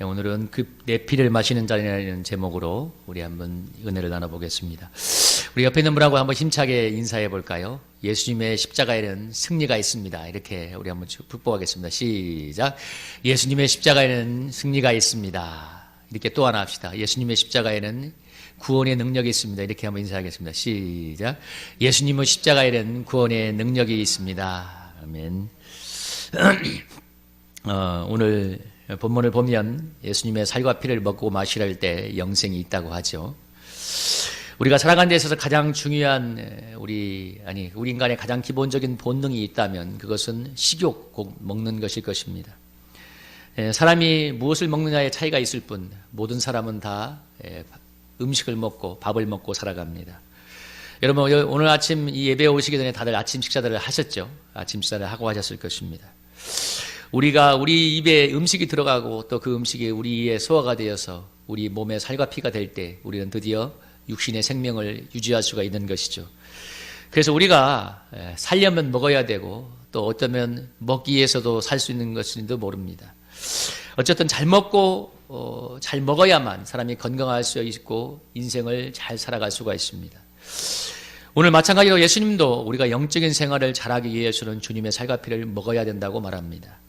오늘은 그 내 피를 마시는 자라는 제목으로 우리 한번 은혜를 나눠보겠습니다. 우리 옆에 있는 분하고 한번 힘차게 인사해 볼까요? 예수님의 십자가에는 승리가 있습니다. 이렇게 우리 한번 북복하겠습니다. 시작. 예수님의 십자가에는 승리가 있습니다. 이렇게 또 하나 합시다. 예수님의 십자가에는 구원의 능력이 있습니다. 이렇게 한번 인사하겠습니다. 시작. 예수님의 십자가에는 구원의 능력이 있습니다. 아멘. 오늘 본문을 보면 예수님의 살과 피를 먹고 마시랄 때 영생이 있다고 하죠. 우리가 살아가는 데 있어서 가장 중요한 우리 인간의 가장 기본적인 본능이 있다면 그것은 식욕, 곧 먹는 것일 것입니다. 사람이 무엇을 먹느냐의 차이가 있을 뿐 모든 사람은 다 음식을 먹고 밥을 먹고 살아갑니다. 여러분 오늘 아침 이 예배에 오시기 전에 다들 아침 식사들을 하셨죠? 아침 식사를 하고 하셨을 것입니다. 우리 입에 음식이 들어가고 또 그 음식이 우리의 소화가 되어서 우리 몸에 살과 피가 될 때 우리는 드디어 육신의 생명을 유지할 수가 있는 것이죠. 그래서 우리가 살려면 먹어야 되고 또 어쩌면 먹기 위해서도 살 수 있는 것인지도 모릅니다. 어쨌든 잘 먹고 잘 먹어야만 사람이 건강할 수 있고 인생을 잘 살아갈 수가 있습니다. 오늘 마찬가지로 예수님도 우리가 영적인 생활을 잘하기 위해서는 주님의 살과 피를 먹어야 된다고 말합니다.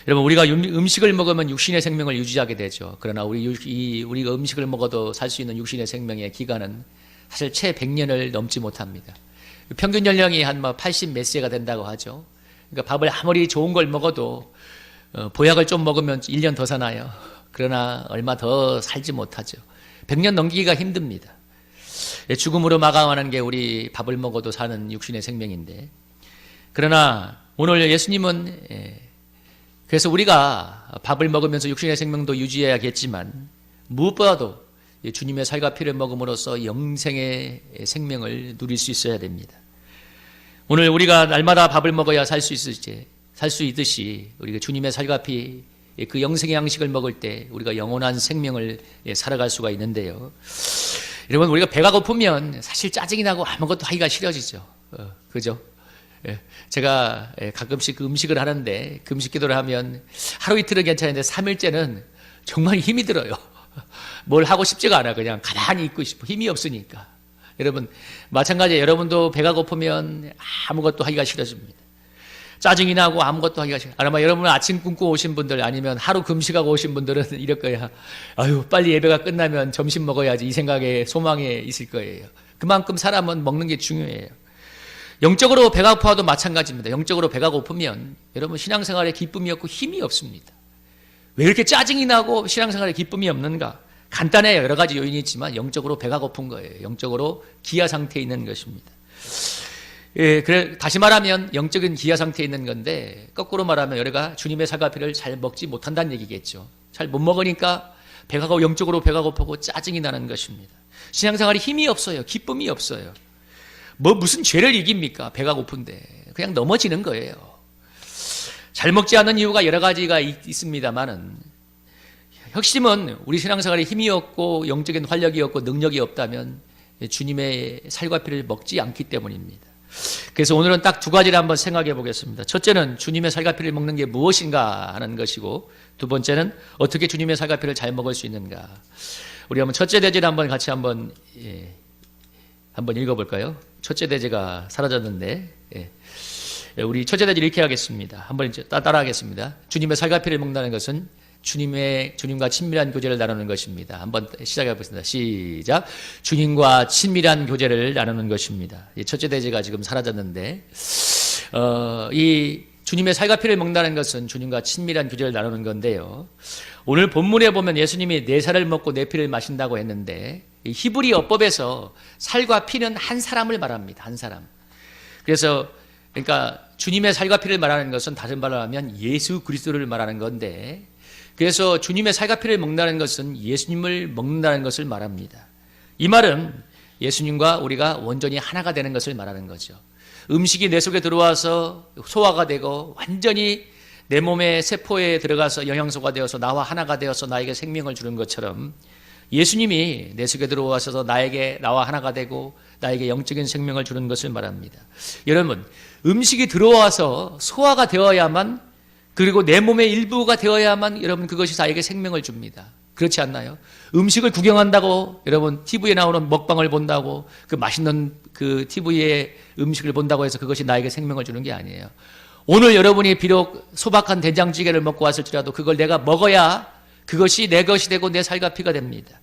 여러분 우리가 음식을 먹으면 육신의 생명을 유지하게 되죠. 그러나 우리가 음식을 먹어도 살 수 있는 육신의 생명의 기간은 사실 채 100년을 넘지 못합니다. 평균 연령이 한 80 몇 세가 된다고 하죠. 그러니까 밥을 아무리 좋은 걸 먹어도 보약을 좀 먹으면 1년 더 사나요. 그러나 얼마 더 살지 못하죠. 100년 넘기기가 힘듭니다. 죽음으로 마감하는 게 우리 밥을 먹어도 사는 육신의 생명인데, 그러나 오늘 예수님은 그래서 우리가 밥을 먹으면서 육신의 생명도 유지해야겠지만 무엇보다도 주님의 살과 피를 먹음으로써 영생의 생명을 누릴 수 있어야 됩니다. 오늘 우리가 날마다 밥을 먹어야 살 수 있듯이 우리가 주님의 살과 피 그 영생의 양식을 먹을 때 우리가 영원한 생명을 살아갈 수가 있는데요. 여러분 우리가 배가 고프면 사실 짜증이 나고 아무것도 하기가 싫어지죠. 그죠? 제가 가끔씩 음식을 하는데 금식 기도를 하면 하루 이틀은 괜찮은데 3일째는 정말 힘이 들어요. 뭘 하고 싶지가 않아. 그냥 가만히 있고 싶어. 힘이 없으니까. 여러분 마찬가지예요. 여러분도 배가 고프면 아무것도 하기가 싫어집니다. 짜증이 나고 아무것도 하기가 싫어요. 아마 여러분 아침 굶고 오신 분들 아니면 하루 금식하고 오신 분들은 이럴 거야. 아유 빨리 예배가 끝나면 점심 먹어야지 이 생각에 소망에 있을 거예요. 그만큼 사람은 먹는 게 중요해요. 영적으로 배가 고파도 마찬가지입니다. 영적으로 배가 고프면 여러분 신앙생활에 기쁨이 없고 힘이 없습니다. 왜 이렇게 짜증이 나고 신앙생활에 기쁨이 없는가? 간단해요. 여러 가지 요인이 있지만 영적으로 배가 고픈 거예요. 영적으로 기아 상태에 있는 것입니다. 다시 말하면 영적인 기아 상태에 있는 건데 거꾸로 말하면 우리가 주님의 살과 피를 잘 먹지 못한다는 얘기겠죠. 잘 못 먹으니까 영적으로 배가 고프고 짜증이 나는 것입니다. 신앙생활에 힘이 없어요. 기쁨이 없어요. 무슨 죄를 이깁니까? 배가 고픈데 그냥 넘어지는 거예요. 잘 먹지 않는 이유가 여러 가지가 있습니다만은 핵심은 우리 신앙생활에 힘이 없고 영적인 활력이 없고 능력이 없다면 주님의 살과 피를 먹지 않기 때문입니다. 그래서 오늘은 딱 두 가지를 한번 생각해 보겠습니다. 첫째는 주님의 살과 피를 먹는 게 무엇인가 하는 것이고, 두 번째는 어떻게 주님의 살과 피를 잘 먹을 수 있는가. 우리 한번 첫째 대제를 한번 같이 한번 읽어볼까요? 첫째 대제가 사라졌는데, 우리 첫째 대제를 이렇게 하겠습니다. 한번 따라하겠습니다. 주님의 살과 피를 먹는다는 것은 주님과 친밀한 교제를 나누는 것입니다. 한번 시작해 보겠습니다. 시작. 주님과 친밀한 교제를 나누는 것입니다. 첫째 대제가 지금 사라졌는데, 이 주님의 살과 피를 먹는다는 것은 주님과 친밀한 교제를 나누는 건데요. 오늘 본문에 보면 예수님이 내 살을 먹고 내 피를 마신다고 했는데, 이 히브리 어법에서 살과 피는 한 사람을 말합니다. 한 사람. 그러니까 주님의 살과 피를 말하는 것은 다른 말로 하면 예수 그리스도를 말하는 건데, 그래서 주님의 살과 피를 먹는다는 것은 예수님을 먹는다는 것을 말합니다. 이 말은 예수님과 우리가 온전히 하나가 되는 것을 말하는 거죠. 음식이 내 속에 들어와서 소화가 되고 완전히 내 몸의 세포에 들어가서 영양소가 되어서 나와 하나가 되어서 나에게 생명을 주는 것처럼 예수님이 내 속에 들어와서 나와 하나가 되고 나에게 영적인 생명을 주는 것을 말합니다. 여러분 음식이 들어와서 소화가 되어야만 그리고 내 몸의 일부가 되어야만 여러분 그것이 나에게 생명을 줍니다. 그렇지 않나요? 음식을 구경한다고 여러분 TV에 나오는 먹방을 본다고 그 맛있는 그 TV의 음식을 본다고 해서 그것이 나에게 생명을 주는 게 아니에요. 오늘 여러분이 비록 소박한 된장찌개를 먹고 왔을지라도 그걸 내가 먹어야 그것이 내 것이 되고 내 살과 피가 됩니다.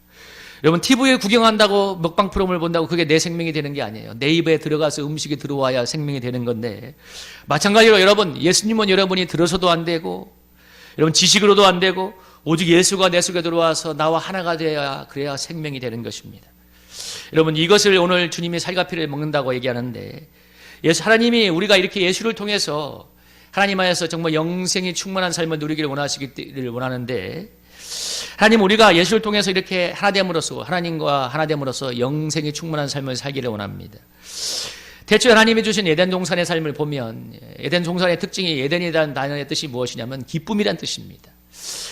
여러분 TV에 구경한다고 먹방 프로그램을 본다고 그게 내 생명이 되는 게 아니에요. 내 입에 들어가서 음식이 들어와야 생명이 되는 건데, 마찬가지로 여러분 예수님은 여러분이 들어서도 안 되고 여러분 지식으로도 안 되고 오직 예수가 내 속에 들어와서 나와 하나가 되어야 그래야 생명이 되는 것입니다. 여러분 이것을 오늘 주님이 살과 피를 먹는다고 얘기하는데, 하나님이 우리가 이렇게 예수를 통해서 하나님 안에서 정말 영생이 충만한 삶을 누리기를 원하시기를 원하는데, 하나님 우리가 예수를 통해서 이렇게 하나됨으로써 하나님과 하나됨으로써 영생이 충만한 삶을 살기를 원합니다. 대체 하나님이 주신 에덴 동산의 삶을 보면 에덴 동산의 특징이, 에덴이라는 단어의 뜻이 무엇이냐면 기쁨이란 뜻입니다.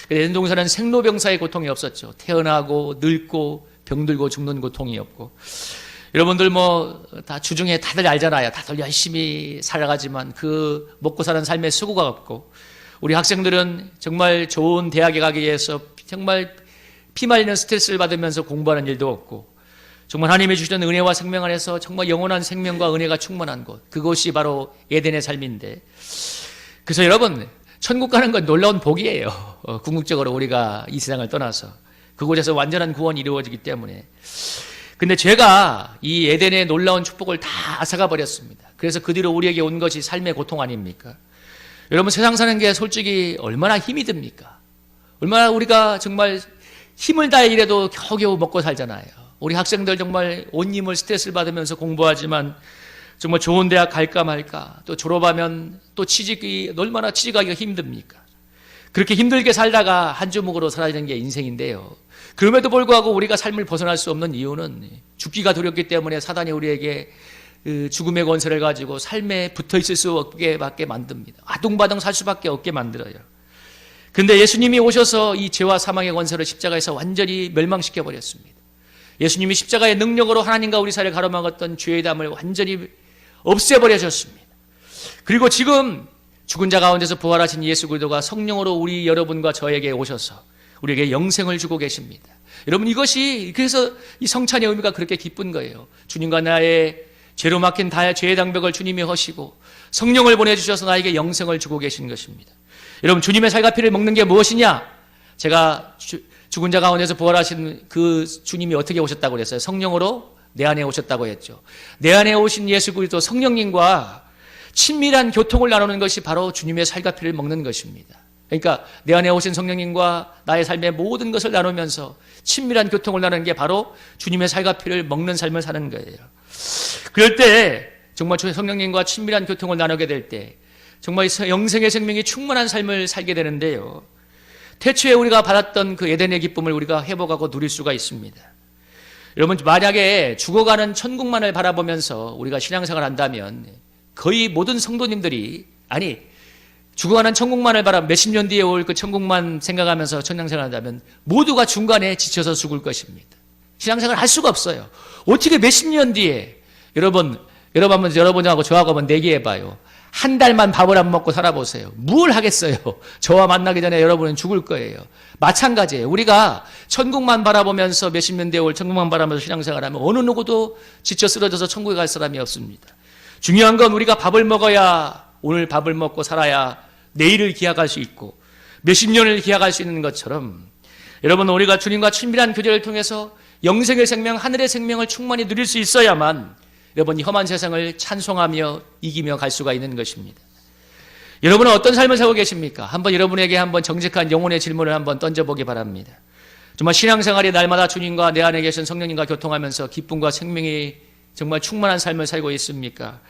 에덴 동산은 생로병사의 고통이 없었죠. 태어나고 늙고 병들고 죽는 고통이 없고, 여러분들 뭐 다 주중에 다들 알잖아요. 다들 열심히 살아가지만 그 먹고 사는 삶에 수고가 없고, 우리 학생들은 정말 좋은 대학에 가기 위해서 정말 피말리는 스트레스를 받으면서 공부하는 일도 없고, 정말 하나님이 주시는 은혜와 생명 안에서 정말 영원한 생명과 은혜가 충만한 곳, 그것이 바로 에덴의 삶인데, 그래서 여러분 천국 가는 건 놀라운 복이에요. 궁극적으로 우리가 이 세상을 떠나서 그곳에서 완전한 구원이 이루어지기 때문에. 근데 죄가 이 에덴의 놀라운 축복을 다 앗아가 버렸습니다. 그래서 그 뒤로 우리에게 온 것이 삶의 고통 아닙니까? 여러분 세상 사는 게 솔직히 얼마나 힘이 듭니까? 얼마나 우리가 정말 힘을 다해 일해도 겨우겨우 먹고 살잖아요. 우리 학생들 정말 온 힘을 스트레스를 받으면서 공부하지만 정말 좋은 대학 갈까 말까, 또 졸업하면 또 취직이 얼마나 취직하기가 힘듭니까? 그렇게 힘들게 살다가 한 주먹으로 사라지는 게 인생인데요. 그럼에도 불구하고 우리가 삶을 벗어날 수 없는 이유는 죽기가 두렵기 때문에 사단이 우리에게 죽음의 권세를 가지고 삶에 붙어 있을 수 없게밖에 만듭니다. 아둥바둥 살 수밖에 없게 만들어요. 근데 예수님이 오셔서 이 죄와 사망의 권세를 십자가에서 완전히 멸망시켜 버렸습니다. 예수님이 십자가의 능력으로 하나님과 우리 사이를 가로막았던 죄의 담을 완전히 없애버려졌습니다. 그리고 지금 죽은 자 가운데서 부활하신 예수 그리스도가 성령으로 우리 여러분과 저에게 오셔서 우리에게 영생을 주고 계십니다. 여러분 이것이, 그래서 이 성찬의 의미가 그렇게 기쁜 거예요. 주님과 나의 죄로 막힌 죄의 장벽을 주님이 허시고 성령을 보내주셔서 나에게 영생을 주고 계신 것입니다. 여러분 주님의 살과 피를 먹는 게 무엇이냐? 제가 죽은 자 가운데서 부활하신 그 주님이 어떻게 오셨다고 그랬어요? 성령으로 내 안에 오셨다고 했죠. 내 안에 오신 예수 그리스도 성령님과 친밀한 교통을 나누는 것이 바로 주님의 살과 피를 먹는 것입니다. 그러니까 내 안에 오신 성령님과 나의 삶의 모든 것을 나누면서 친밀한 교통을 나누는 게 바로 주님의 살과 피를 먹는 삶을 사는 거예요. 그럴 때 정말 성령님과 친밀한 교통을 나누게 될 때 정말 영생의 생명이 충만한 삶을 살게 되는데요. 태초에 우리가 받았던 그 에덴의 기쁨을 우리가 회복하고 누릴 수가 있습니다. 여러분 만약에 죽어가는 천국만을 바라보면서 우리가 신앙생활을 한다면 거의 모든 성도님들이, 아니 죽어가는 천국만을 몇십 년 뒤에 올 그 천국만 생각하면서 신앙생활을 한다면 모두가 중간에 지쳐서 죽을 것입니다. 신앙생활을 할 수가 없어요. 어떻게 몇십 년 뒤에, 여러분하고 저하고 한번 내기해봐요. 한 달만 밥을 안 먹고 살아보세요. 뭘 하겠어요? 저와 만나기 전에 여러분은 죽을 거예요. 마찬가지예요. 우리가 천국만 바라보면서 몇십 년 뒤에 올 천국만 바라보면서 신앙생활하면 어느 누구도 지쳐 쓰러져서 천국에 갈 사람이 없습니다. 중요한 건 우리가 밥을 먹어야, 오늘 밥을 먹고 살아야 내일을 기약할 수 있고 몇십 년을 기약할 수 있는 것처럼, 여러분 우리가 주님과 친밀한 교제를 통해서 영생의 생명, 하늘의 생명을 충만히 누릴 수 있어야만 여러분 이 험한 세상을 찬송하며 이기며 갈 수가 있는 것입니다. 여러분은 어떤 삶을 살고 계십니까? 한번 여러분에게 한번 정직한 영혼의 질문을 한번 던져보기 바랍니다. 정말 신앙생활이 날마다 주님과 내 안에 계신 성령님과 교통하면서 기쁨과 생명이 정말 충만한 삶을 살고 있습니까?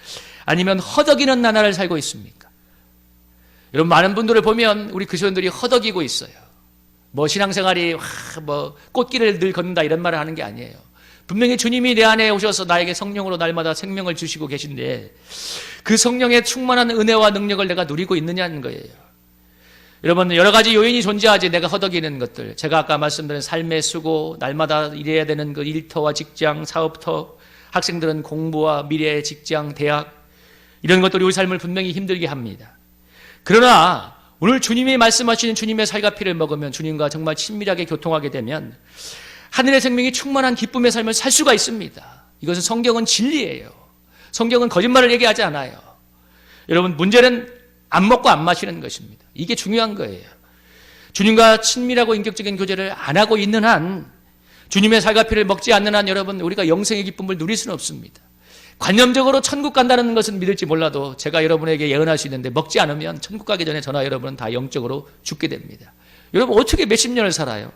아니면 허덕이는 나날을 살고 있습니까? 여러분 많은 분들을 보면 우리 그리스도인들이 허덕이고 있어요. 뭐 신앙생활이 꽃길을 늘 걷는다 이런 말을 하는 게 아니에요. 분명히 주님이 내 안에 오셔서 나에게 성령으로 날마다 생명을 주시고 계신데 그 성령의 충만한 은혜와 능력을 내가 누리고 있느냐는 거예요. 여러분 여러 가지 요인이 존재하지 내가 허덕이는 것들, 제가 아까 말씀드린 삶의 수고, 날마다 일해야 되는 그 일터와 직장, 사업터, 학생들은 공부와 미래의 직장, 대학, 이런 것들이 우리 삶을 분명히 힘들게 합니다. 그러나 오늘 주님이 말씀하시는 주님의 살과 피를 먹으면, 주님과 정말 친밀하게 교통하게 되면 하늘의 생명이 충만한 기쁨의 삶을 살 수가 있습니다. 이것은 성경은 진리예요. 성경은 거짓말을 얘기하지 않아요. 여러분, 문제는 안 먹고 안 마시는 것입니다. 이게 중요한 거예요. 주님과 친밀하고 인격적인 교제를 안 하고 있는 한, 주님의 살과 피를 먹지 않는 한 여러분, 우리가 영생의 기쁨을 누릴 수는 없습니다. 관념적으로 천국 간다는 것은 믿을지 몰라도 제가 여러분에게 예언할 수 있는데, 먹지 않으면 천국 가기 전에 저나 여러분은 다 영적으로 죽게 됩니다. 여러분, 어떻게 몇십 년을 살아요?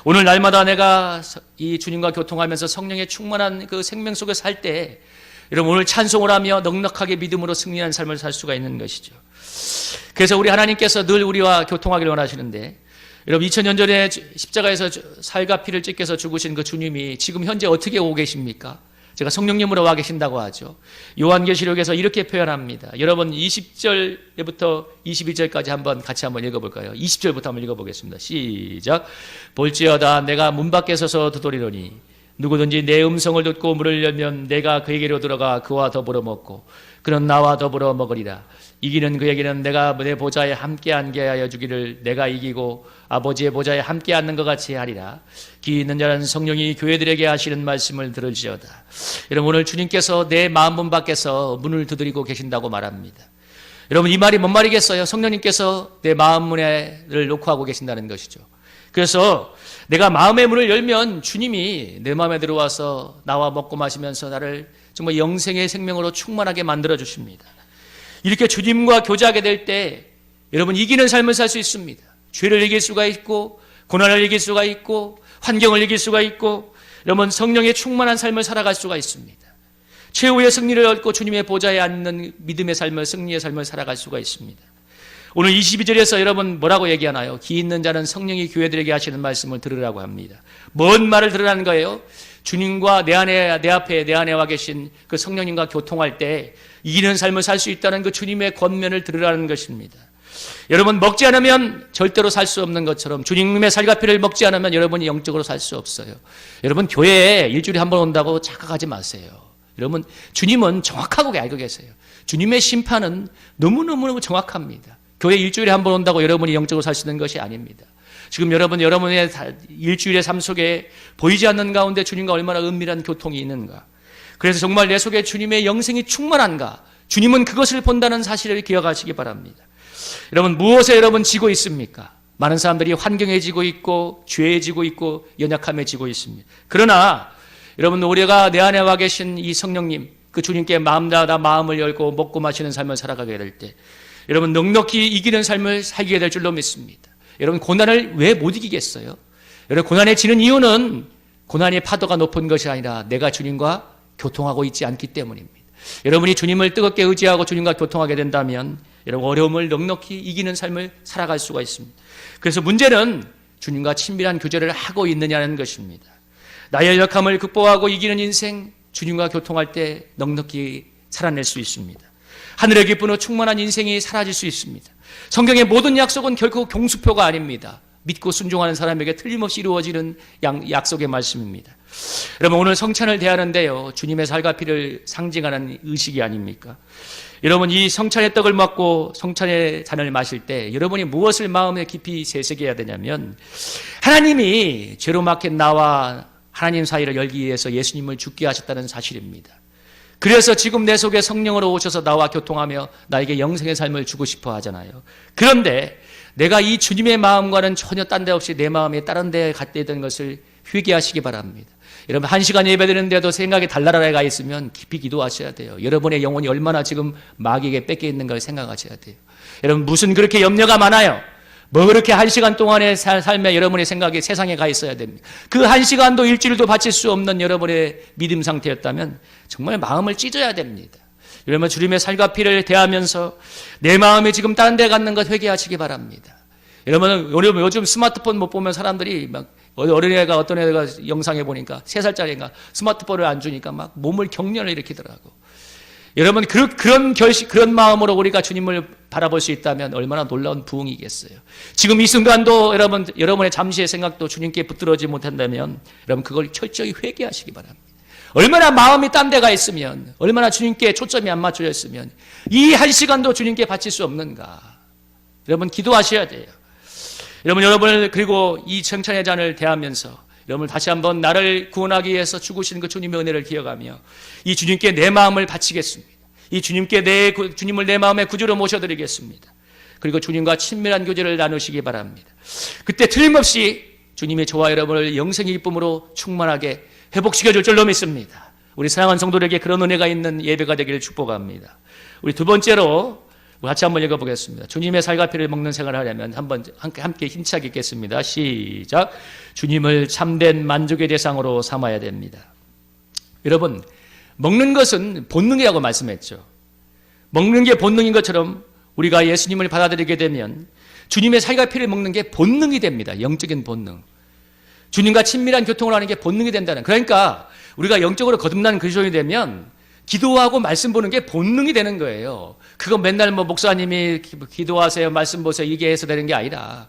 오늘 날마다 내가 이 주님과 교통하면서 성령의 충만한 그 생명 속에 살 때, 여러분 오늘 찬송을 하며 넉넉하게 믿음으로 승리하는 삶을 살 수가 있는 것이죠. 그래서 우리 하나님께서 늘 우리와 교통하기를 원하시는데, 여러분 2000년 전에 십자가에서 살과 피를 찢겨서 죽으신 그 주님이 지금 현재 어떻게 오고 계십니까? 제가 성령님으로 와 계신다고 하죠. 요한계시록에서 이렇게 표현합니다. 여러분 20절부터 22절까지 같이 한번 읽어볼까요? 20절부터 한번 읽어보겠습니다. 시작. 볼지어다 내가 문 밖에 서서 두드리노니 누구든지 내 음성을 듣고 문을 열면 내가 그에게로 들어가 그와 더불어 먹고 그는 나와 더불어 먹으리라. 이기는 그에게는 내가 내 보좌에 함께 앉게 하여 주기를, 내가 이기고 아버지의 보좌에 함께 앉는 것 같이 하리라. 귀 있는 자는 성령이 교회들에게 하시는 말씀을 들을지어다. 여러분 오늘 주님께서 내 마음 문 밖에서 문을 두드리고 계신다고 말합니다. 여러분 이 말이 뭔 말이겠어요? 성령님께서 내 마음 문을 놓고 하고 계신다는 것이죠. 그래서 내가 마음의 문을 열면 주님이 내 마음에 들어와서 나와 먹고 마시면서 나를 정말 영생의 생명으로 충만하게 만들어 주십니다. 이렇게 주님과 교제하게 될 때 여러분 이기는 삶을 살 수 있습니다. 죄를 이길 수가 있고 고난을 이길 수가 있고 환경을 이길 수가 있고, 여러분 성령의 충만한 삶을 살아갈 수가 있습니다. 최후의 승리를 얻고 주님의 보좌에 앉는 믿음의 삶을, 승리의 삶을 살아갈 수가 있습니다. 오늘 22절에서 여러분 뭐라고 얘기하나요? 귀 있는 자는 성령이 교회들에게 하시는 말씀을 들으라고 합니다. 뭔 말을 들으라는 거예요? 주님과 내 앞에 와 계신 그 성령님과 교통할 때 이기는 삶을 살 수 있다는 그 주님의 권면을 들으라는 것입니다. 여러분 먹지 않으면 절대로 살 수 없는 것처럼 주님의 살과 피를 먹지 않으면 여러분이 영적으로 살 수 없어요. 여러분 교회에 일주일에 한 번 온다고 착각하지 마세요. 여러분 주님은 정확하고 알고 계세요. 주님의 심판은 너무너무 정확합니다. 교회 일주일에 한 번 온다고 여러분이 영적으로 살 수 있는 것이 아닙니다. 지금 여러분의 일주일의 삶 속에 보이지 않는 가운데 주님과 얼마나 은밀한 교통이 있는가. 그래서 정말 내 속에 주님의 영생이 충만한가. 주님은 그것을 본다는 사실을 기억하시기 바랍니다. 여러분 무엇에 여러분 지고 있습니까? 많은 사람들이 환경에 지고 있고 죄에 지고 있고 연약함에 지고 있습니다. 그러나 여러분 우리가 내 안에 와 계신 이 성령님, 그 주님께 마음 다하다 마음을 열고 먹고 마시는 삶을 살아가게 될 때 여러분 넉넉히 이기는 삶을 살게 될 줄로 믿습니다. 여러분 고난을 왜 못 이기겠어요? 여러분 고난에 지는 이유는 고난의 파도가 높은 것이 아니라 내가 주님과 교통하고 있지 않기 때문입니다. 여러분이 주님을 뜨겁게 의지하고 주님과 교통하게 된다면 여러분 어려움을 넉넉히 이기는 삶을 살아갈 수가 있습니다. 그래서 문제는 주님과 친밀한 교제를 하고 있느냐는 것입니다. 나의 연약함을 극복하고 이기는 인생, 주님과 교통할 때 넉넉히 살아낼 수 있습니다. 하늘의 기쁨으로 충만한 인생이 사라질 수 있습니다. 성경의 모든 약속은 결코 경수표가 아닙니다. 믿고 순종하는 사람에게 틀림없이 이루어지는 약속의 말씀입니다. 여러분 오늘 성찬을 대하는데요, 주님의 살과 피를 상징하는 의식이 아닙니까? 여러분 이 성찬의 떡을 먹고 성찬의 잔을 마실 때 여러분이 무엇을 마음에 깊이 새새겨야 되냐면, 하나님이 죄로 막힌 나와 하나님 사이를 열기 위해서 예수님을 죽게 하셨다는 사실입니다. 그래서 지금 내 속에 성령으로 오셔서 나와 교통하며 나에게 영생의 삶을 주고 싶어 하잖아요. 그런데 내가 이 주님의 마음과는 전혀 딴 데 없이 내 마음이 다른 데에 갔다 있던 것을 회개하시기 바랍니다. 여러분 1시간 예배드리는데도 생각이 달나라에 가 있으면 깊이 기도하셔야 돼요. 여러분의 영혼이 얼마나 지금 마귀에게 뺏겨 있는 걸 생각하셔야 돼요. 여러분 무슨 그렇게 염려가 많아요? 뭐 그렇게 1시간 동안의 삶에 여러분의 생각이 세상에 가 있어야 됩니다. 그 1시간도 일주일도 바칠 수 없는 여러분의 믿음 상태였다면 정말 마음을 찢어야 됩니다. 여러분 주님의 살과 피를 대하면서 내 마음이 지금 다른 데 갔는 것 회개하시기 바랍니다. 여러분 요즘 스마트폰 못 보면 사람들이 막 어린애가 어떤 애가 영상에 보니까 3살짜리가 스마트폰을 안 주니까 막 몸을 경련을 일으키더라고. 여러분 그런 마음으로 우리가 주님을 바라볼 수 있다면 얼마나 놀라운 부흥이겠어요. 지금 이 순간도 여러분의 잠시의 생각도 주님께 붙들어지 못한다면 여러분 그걸 철저히 회개하시기 바랍니다. 얼마나 마음이 딴 데가 있으면, 얼마나 주님께 초점이 안 맞춰져 있으면 이 1시간도 주님께 바칠 수 없는가. 여러분 기도하셔야 돼요. 여러분을 그리고 이 청천의 잔을 대하면서 여러분 다시 한번 나를 구원하기 위해서 죽으신 그 주님의 은혜를 기억하며 이 주님께 내 마음을 바치겠습니다. 이 주님께 주님을 내 마음의 구주로 모셔드리겠습니다. 그리고 주님과 친밀한 교제를 나누시기 바랍니다. 그때 틀림없이 주님이 저와 여러분을 영생의 기쁨으로 충만하게 회복시켜줄 줄로 믿습니다. 우리 사랑하는 성도들에게 그런 은혜가 있는 예배가 되기를 축복합니다. 우리 두 번째로 같이 한번 읽어보겠습니다. 주님의 살과 피를 먹는 생활을 하려면 한번 함께 힘차게 읽겠습니다. 시작. 주님을 참된 만족의 대상으로 삼아야 됩니다. 여러분, 먹는 것은 본능이라고 말씀했죠. 먹는 게 본능인 것처럼 우리가 예수님을 받아들이게 되면 주님의 살과 피를 먹는 게 본능이 됩니다. 영적인 본능. 주님과 친밀한 교통을 하는 게 본능이 된다는. 그러니까 우리가 영적으로 거듭난 그리스도인이 되면 기도하고 말씀 보는 게 본능이 되는 거예요. 그거 맨날 목사님이 기도하세요, 말씀 보세요, 이게 해서 되는 게 아니라.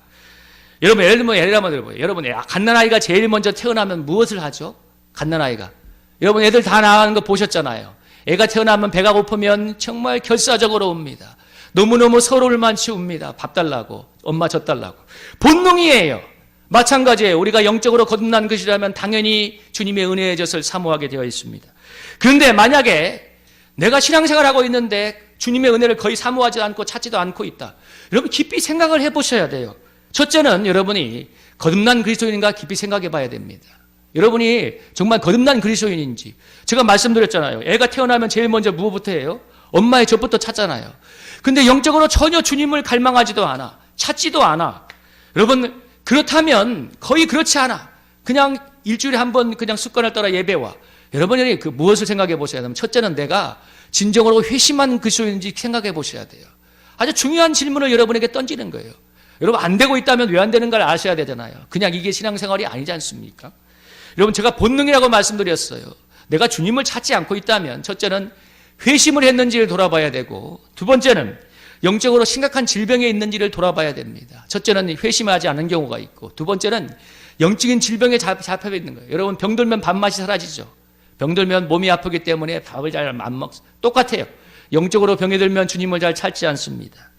여러분, 예를 들면 들어보세요. 여러분, 갓난아이가 제일 먼저 태어나면 무엇을 하죠? 갓난아이가. 여러분, 애들 다 나가는 거 보셨잖아요. 애가 태어나면 배가 고프면 정말 결사적으로 옵니다. 너무너무 서로를 만치웁니다. 밥 달라고, 엄마 젖 달라고. 본능이에요. 마찬가지예요. 우리가 영적으로 거듭난 것이라면 당연히 주님의 은혜의 젖을 사모하게 되어 있습니다. 그런데 만약에 내가 신앙생활하고 있는데 주님의 은혜를 거의 사모하지 않고 찾지도 않고 있다. 여러분 깊이 생각을 해보셔야 돼요. 첫째는 여러분이 거듭난 그리스도인인가 깊이 생각해 봐야 됩니다. 여러분이 정말 거듭난 그리스도인인지. 제가 말씀드렸잖아요. 애가 태어나면 제일 먼저 무엇부터 해요? 엄마의 젖부터 찾잖아요. 근데 영적으로 전혀 주님을 갈망하지도 않아. 찾지도 않아. 여러분 그렇다면 거의 그렇지 않아. 그냥 일주일에 한 번 그냥 습관을 따라 예배와. 여러분이 무엇을 생각해 보셔야 되면 첫째는 내가 진정으로 회심한 그리스도인인지 생각해 보셔야 돼요. 아주 중요한 질문을 여러분에게 던지는 거예요. 여러분 안 되고 있다면 왜 안 되는가를 아셔야 되잖아요. 그냥 이게 신앙생활이 아니지 않습니까? 여러분 제가 본능이라고 말씀드렸어요. 내가 주님을 찾지 않고 있다면 첫째는 회심을 했는지를 돌아봐야 되고 두 번째는 영적으로 심각한 질병에 있는지를 돌아봐야 됩니다. 첫째는 회심하지 않은 경우가 있고 두 번째는 영적인 질병에 잡혀 있는 거예요. 여러분 병들면 밥맛이 사라지죠. 병들면 몸이 아프기 때문에 밥을 잘 안 똑같아요. 영적으로 병이 들면 주님을 잘 찾지 않습니다.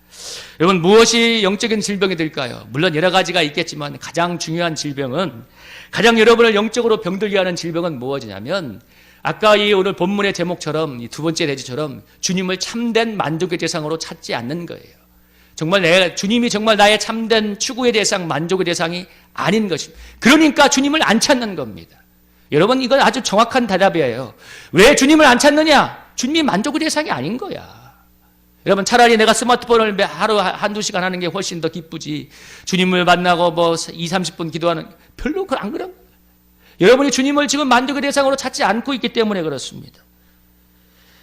여러분 무엇이 영적인 질병이 될까요? 물론 여러 가지가 있겠지만 가장 중요한 질병은 가장 여러분을 영적으로 병들게 하는 질병은 무엇이냐면 아까 이 오늘 본문의 제목처럼 이 두 번째 대지처럼 주님을 참된 만족의 대상으로 찾지 않는 거예요. 정말 주님이 정말 나의 참된 추구의 대상, 만족의 대상이 아닌 것입니다. 그러니까 주님을 안 찾는 겁니다. 여러분 이건 아주 정확한 대답이에요. 왜 주님을 안 찾느냐? 주님이 만족의 대상이 아닌 거야. 여러분 차라리 내가 스마트폰을 하루 한두 시간 하는 게 훨씬 더 기쁘지. 주님을 만나고 뭐 20-30분 기도하는 별로 안 그런 거예요. 여러분이 주님을 지금 만족의 대상으로 찾지 않고 있기 때문에 그렇습니다.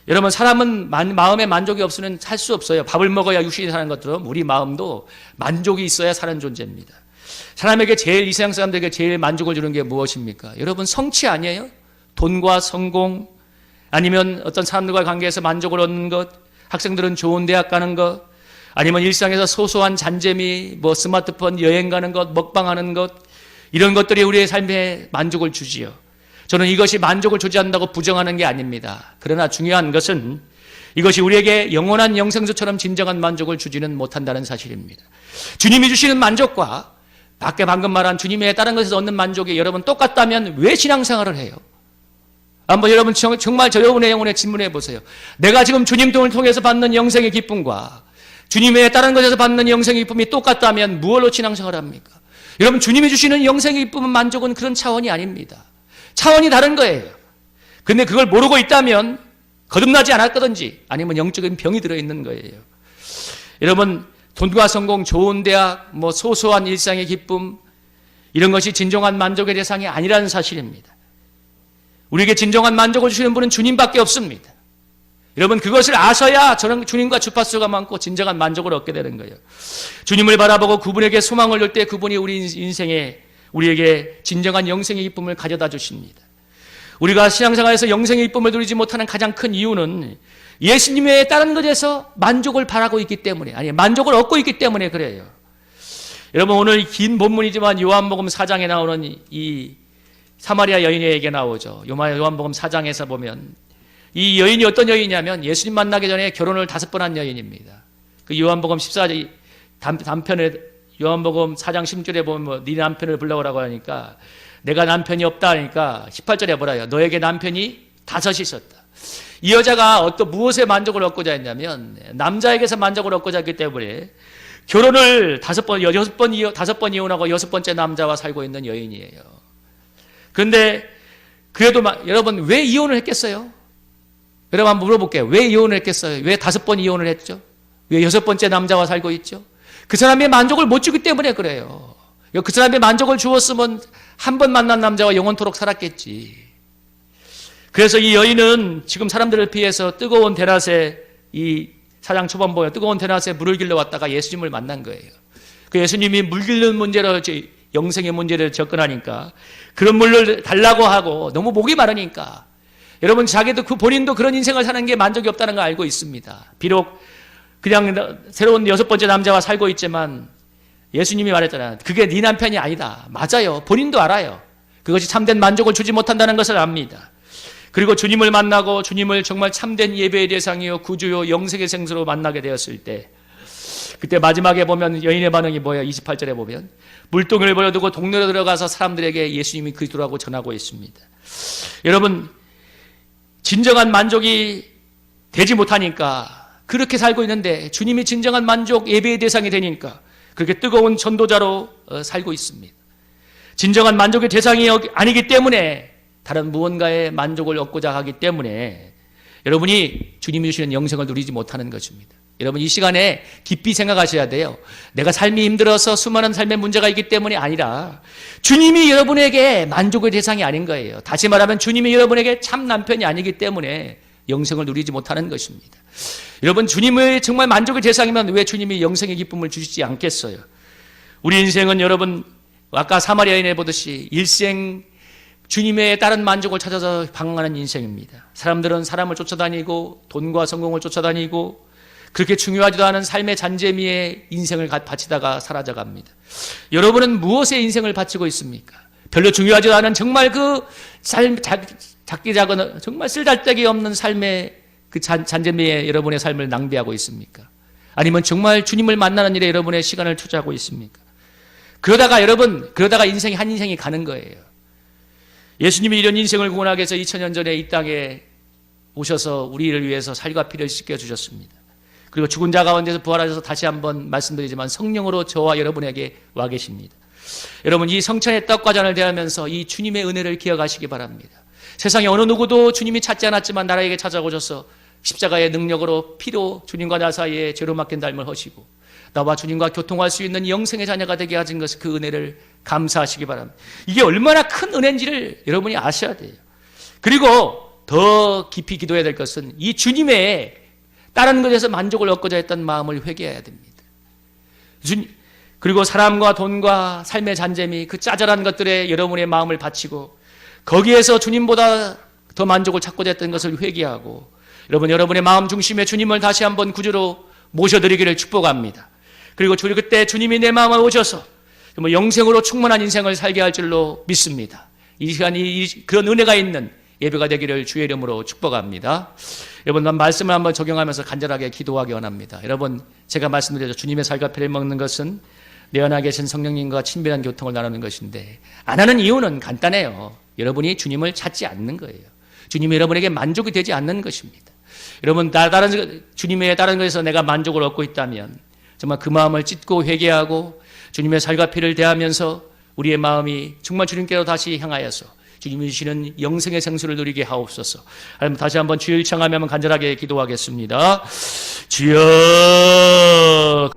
여러분 사람은 마음에 만족이 없으면 살 수 없어요. 밥을 먹어야 육신이 사는 것처럼 우리 마음도 만족이 있어야 사는 존재입니다. 사람에게 이 세상 사람들에게 제일 만족을 주는 게 무엇입니까? 여러분 성취 아니에요? 돈과 성공 아니면 어떤 사람들과의 관계에서 만족을 얻는 것, 학생들은 좋은 대학 가는 것, 아니면 일상에서 소소한 잔재미, 뭐 스마트폰 여행 가는 것, 먹방하는 것, 이런 것들이 우리의 삶에 만족을 주지요. 저는 이것이 만족을 주지 않는다고 부정하는 게 아닙니다. 그러나 중요한 것은 이것이 우리에게 영원한 영생수처럼 진정한 만족을 주지는 못한다는 사실입니다. 주님이 주시는 만족과 밖에 방금 말한 주님의 다른 것에서 얻는 만족이 여러분 똑같다면 왜 신앙생활을 해요? 한번 여러분 정말 여러분의 영혼에 질문해 보세요. 내가 지금 주님 통해서 받는 영생의 기쁨과 주님의 다른 것에서 받는 영생의 기쁨이 똑같다면 무엇로 신앙생활을 합니까? 여러분 주님이 주시는 영생의 기쁨은 만족은 그런 차원이 아닙니다. 차원이 다른 거예요. 근데 그걸 모르고 있다면 거듭나지 않았다든지 아니면 영적인 병이 들어있는 거예요. 여러분 돈과 성공, 좋은 대학, 뭐 소소한 일상의 기쁨 이런 것이 진정한 만족의 대상이 아니라는 사실입니다. 우리에게 진정한 만족을 주시는 분은 주님밖에 없습니다. 여러분 그것을 아셔야 저는 주님과 주파수가 많고 진정한 만족을 얻게 되는 거예요. 주님을 바라보고 그분에게 소망을 줄 때 그분이 우리 인생에 우리에게 진정한 영생의 기쁨을 가져다 주십니다. 우리가 신앙생활에서 영생의 기쁨을 누리지 못하는 가장 큰 이유는 예수님의 다른 것에서 만족을 바라고 있기 때문에 만족을 얻고 있기 때문에 그래요. 여러분 오늘 긴 본문이지만 요한복음 4장에 나오는 이 사마리아 여인에게 나오죠. 요한복음 4장에서 보면 이 여인이 어떤 여인이냐면 예수님 만나기 전에 결혼을 5번 한 여인입니다. 그 요한복음 14장 남편을 요한복음 4장 10절에 보면 네 남편을 불러오라고 하니까 내가 남편이 없다 하니까 18절에 뭐라요? 너에게 남편이 5이 있었다. 이 여자가 어떤 무엇에 만족을 얻고자 했냐면 남자에게서 만족을 얻고자 했기 때문에 결혼을 5번 이혼하고 6번째 남자와 살고 있는 여인이에요. 그런데 그래도 여러분 왜 이혼을 했겠어요? 여러분 한번 물어볼게요. 왜 이혼을 했겠어요? 왜 5번 이혼을 했죠? 왜 6번째 남자와 살고 있죠? 그 사람의 만족을 못 주기 때문에 그래요. 그 사람의 만족을 주었으면 한 번 만난 남자와 영원토록 살았겠지. 그래서 이 여인은 지금 사람들을 피해서 뜨거운 대낮에 이 사장 초반 보여 뜨거운 대낮에 물을 길러 왔다가 예수님을 만난 거예요. 그 예수님이 물 길는 문제로 영생의 문제를 접근하니까 그런 물을 달라고 하고 너무 목이 마르니까 여러분 자기도 본인도 그런 인생을 사는 게 만족이 없다는 걸 알고 있습니다. 비록 그냥 새로운 6번째 남자와 살고 있지만 예수님이 말했잖아요. 그게 네 남편이 아니다. 맞아요. 본인도 알아요. 그것이 참된 만족을 주지 못한다는 것을 압니다. 그리고 주님을 만나고 주님을 정말 참된 예배의 대상이요 구주요 영생의 생수로 만나게 되었을 때 그때 마지막에 보면 여인의 반응이 뭐예요? 28절에 보면 물동이를 버려두고 동네로 들어가서 사람들에게 예수님이 그리스도라고 전하고 있습니다. 여러분 진정한 만족이 되지 못하니까 그렇게 살고 있는데 주님이 진정한 만족 예배의 대상이 되니까 그렇게 뜨거운 전도자로 살고 있습니다. 진정한 만족의 대상이 아니기 때문에 다른 무언가의 만족을 얻고자 하기 때문에 여러분이 주님이 주시는 영생을 누리지 못하는 것입니다. 여러분 이 시간에 깊이 생각하셔야 돼요. 내가 삶이 힘들어서 수많은 삶의 문제가 있기 때문이 아니라 주님이 여러분에게 만족의 대상이 아닌 거예요. 다시 말하면 주님이 여러분에게 참 남편이 아니기 때문에 영생을 누리지 못하는 것입니다. 여러분 주님의 정말 만족의 대상이면 왜 주님이 영생의 기쁨을 주시지 않겠어요? 우리 인생은 여러분 아까 사마리아 여인에 보듯이 일생 주님의 다른 만족을 찾아서 방황하는 인생입니다. 사람들은 사람을 쫓아다니고 돈과 성공을 쫓아다니고 그렇게 중요하지도 않은 삶의 잔재미에 인생을 바치다가 사라져갑니다. 여러분은 무엇에 인생을 바치고 있습니까? 별로 중요하지도 않은 정말 그 삶, 작기 작은 정말 쓸데기 없는 삶의 그 잔재미에 여러분의 삶을 낭비하고 있습니까? 아니면 정말 주님을 만나는 일에 여러분의 시간을 투자하고 있습니까? 그러다가 인생이 한 인생이 가는 거예요. 예수님이 이런 인생을 구원하기 위해서 2000년 전에 이 땅에 오셔서 우리를 위해서 살과 피를 씻겨 주셨습니다. 그리고 죽은 자 가운데서 부활하셔서 다시 한번 말씀드리지만 성령으로 저와 여러분에게 와 계십니다. 여러분 이 성찬의 떡과 잔을 대하면서 이 주님의 은혜를 기억하시기 바랍니다. 세상에 어느 누구도 주님이 찾지 않았지만 나라에게 찾아오셔서 십자가의 능력으로 피로 주님과 나 사이에 죄로 맡긴 삶을 하시고 나와 주님과 교통할 수 있는 영생의 자녀가 되게 하신 것을 그 은혜를 감사하시기 바랍니다. 이게 얼마나 큰 은혜인지를 여러분이 아셔야 돼요. 그리고 더 깊이 기도해야 될 것은 이 주님의 다른 것에서 만족을 얻고자 했던 마음을 회개해야 됩니다. 그리고 사람과 돈과 삶의 잔재미 그 짜잘한 것들에 여러분의 마음을 바치고 거기에서 주님보다 더 만족을 찾고자 했던 것을 회개하고 여러분의 마음 중심에 주님을 다시 한번 구주로 모셔드리기를 축복합니다. 그리고 그때 주님이 내 마음에 오셔서 영생으로 충만한 인생을 살게 할 줄로 믿습니다. 이 시간이 그런 은혜가 있는 예배가 되기를 주의 이름으로 축복합니다. 여러분 말씀을 한번 적용하면서 간절하게 기도하기 원합니다. 여러분 제가 말씀드렸죠. 주님의 살과 피를 먹는 것은 내 안에 계신 성령님과 친밀한 교통을 나누는 것인데 안 하는 이유는 간단해요. 여러분이 주님을 찾지 않는 거예요. 주님이 여러분에게 만족이 되지 않는 것입니다. 여러분 주님의 다른 것에서 내가 만족을 얻고 있다면 정말 그 마음을 찢고 회개하고 주님의 살과 피를 대하면서 우리의 마음이 정말 주님께로 다시 향하여서 주님이 주시는 영생의 생수를 누리게 하옵소서. 다시 한번 주여 청하며 간절하게 기도하겠습니다. 주여